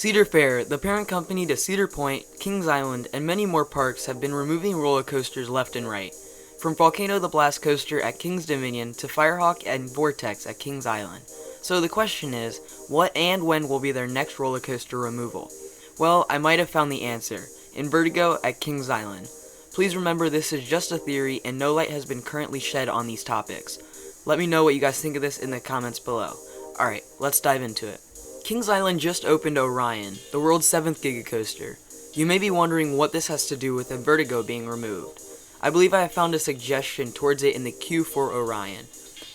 Cedar Fair, the parent company to Cedar Point, Kings Island, and many more parks have been removing roller coasters left and right. From Volcano the Blast Coaster at Kings Dominion to Firehawk and Vortex at Kings Island. So the question is, what and when will be their next roller coaster removal? Well, I might have found the answer. Invertigo at Kings Island. Please remember this is just a theory and no light has been currently shed on these topics. Let me know what you guys think of this in the comments below. Alright, let's dive into it. Kings Island just opened Orion, the world's 7th gigacoaster. You may be wondering what this has to do with Invertigo being removed. I believe I have found a suggestion towards it in the queue for Orion.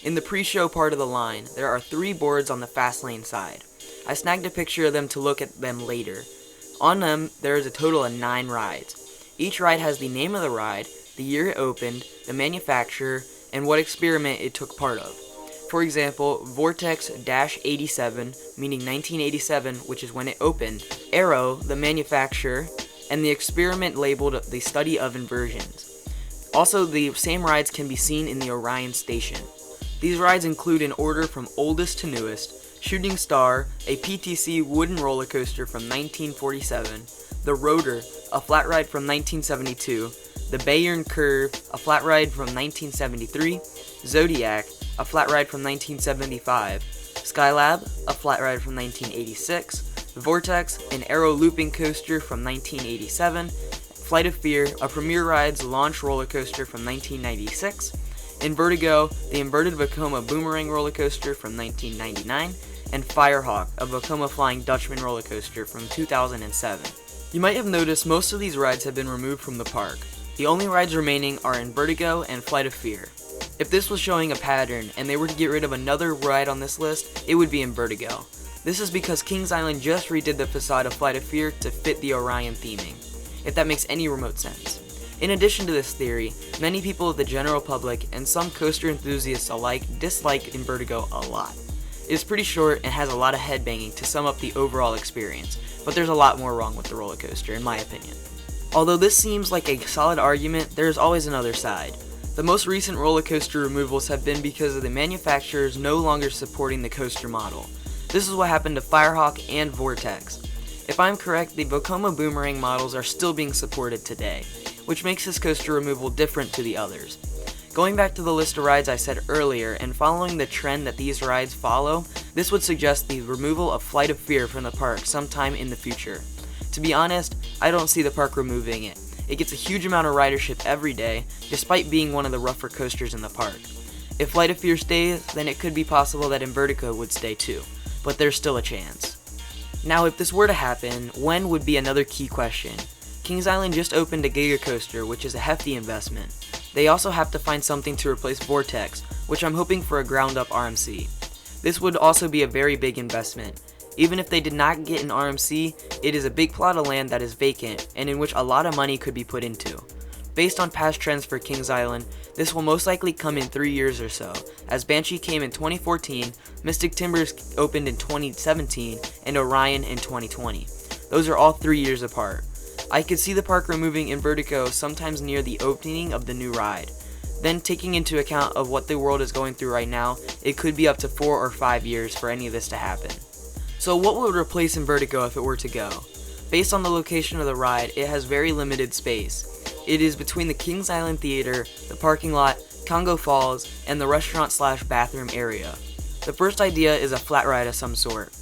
In the pre-show part of the line, there are 3 boards on the fast lane side. I snagged a picture of them to look at them later. On them, there is a total of 9 rides. Each ride has the name of the ride, the year it opened, the manufacturer, and what experiment it took part of. For example, Vortex-87, meaning 1987, which is when it opened, Arrow, the manufacturer, and the experiment labeled the study of inversions. Also, the same rides can be seen in the Orion station. These rides include in order from oldest to newest: Shooting Star, a PTC wooden roller coaster from 1947, the Rotor, a flat ride from 1972, the Bayern Curve, a flat ride from 1973, Zodiac, a flat ride from 1975, Skylab, a flat ride from 1986, Vortex, an Arrow looping coaster from 1987, Flight of Fear, a Premier Rides launch roller coaster from 1996, Invertigo, the inverted Vekoma boomerang roller coaster from 1999, and Firehawk, a Vekoma Flying Dutchman roller coaster from 2007. You might have noticed most of these rides have been removed from the park. The only rides remaining are Invertigo and Flight of Fear. If this was showing a pattern and they were to get rid of another ride on this list, it would be Invertigo. This is because Kings Island just redid the facade of Flight of Fear to fit the Orion theming, if that makes any remote sense. In addition to this theory, many people of the general public and some coaster enthusiasts alike dislike Invertigo a lot. It is pretty short and has a lot of headbanging to sum up the overall experience, but there's a lot more wrong with the roller coaster in my opinion. Although this seems like a solid argument, there is always another side. The most recent roller coaster removals have been because of the manufacturers no longer supporting the coaster model. This is what happened to Firehawk and Vortex. If I'm correct, the Vekoma Boomerang models are still being supported today, which makes this coaster removal different to the others. Going back to the list of rides I said earlier and following the trend that these rides follow, this would suggest the removal of Flight of Fear from the park sometime in the future. To be honest, I don't see the park removing it. It gets a huge amount of ridership every day, despite being one of the rougher coasters in the park. If Flight of Fear stays, then it could be possible that Invertigo would stay too, but there's still a chance. Now, if this were to happen, when would be another key question. Kings Island just opened a Giga Coaster, which is a hefty investment. They also have to find something to replace Vortex, which I'm hoping for a ground-up RMC. This would also be a very big investment. Even if they did not get an RMC, it is a big plot of land that is vacant and in which a lot of money could be put into. Based on past trends for Kings Island, this will most likely come in 3 years or so, as Banshee came in 2014, Mystic Timbers opened in 2017, and Orion in 2020. Those are all 3 years apart. I could see the park removing Invertigo sometimes near the opening of the new ride. Then, taking into account of what the world is going through right now, it could be up to 4 or 5 years for any of this to happen. So what would replace Invertigo if it were to go? Based on the location of the ride, it has very limited space. It is between the Kings Island Theater, the parking lot, Congo Falls, and the restaurant/bathroom area. The first idea is a flat ride of some sort.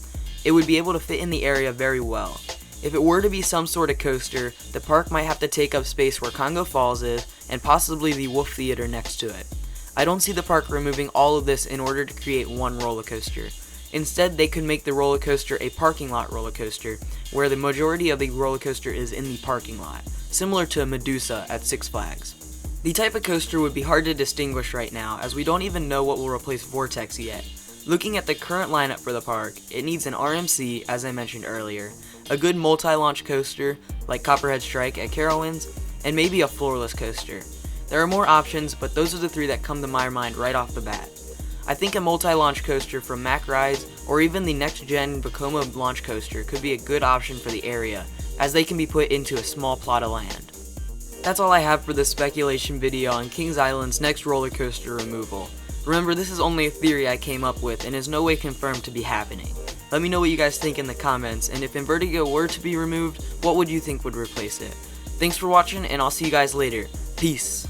It would be able to fit in the area very well. If it were to be some sort of coaster, the park might have to take up space where Congo Falls is, and possibly the Wolf Theater next to it. I don't see the park removing all of this in order to create one roller coaster. Instead, they could make the roller coaster a parking lot roller coaster, where the majority of the roller coaster is in the parking lot, similar to Medusa at Six Flags. The type of coaster would be hard to distinguish right now, as we don't even know what will replace Vortex yet. Looking at the current lineup for the park, it needs an RMC, as I mentioned earlier, a good multi-launch coaster, like Copperhead Strike at Carowinds, and maybe a floorless coaster. There are more options, but those are the 3 that come to my mind right off the bat. I think a multi-launch coaster from Mack Rides, or even the next-gen Vekoma launch coaster could be a good option for the area, as they can be put into a small plot of land. That's all I have for this speculation video on Kings Island's next roller coaster removal. Remember, this is only a theory I came up with and is no way confirmed to be happening. Let me know what you guys think in the comments, and if Invertigo were to be removed, what would you think would replace it? Thanks for watching, and I'll see you guys later. Peace.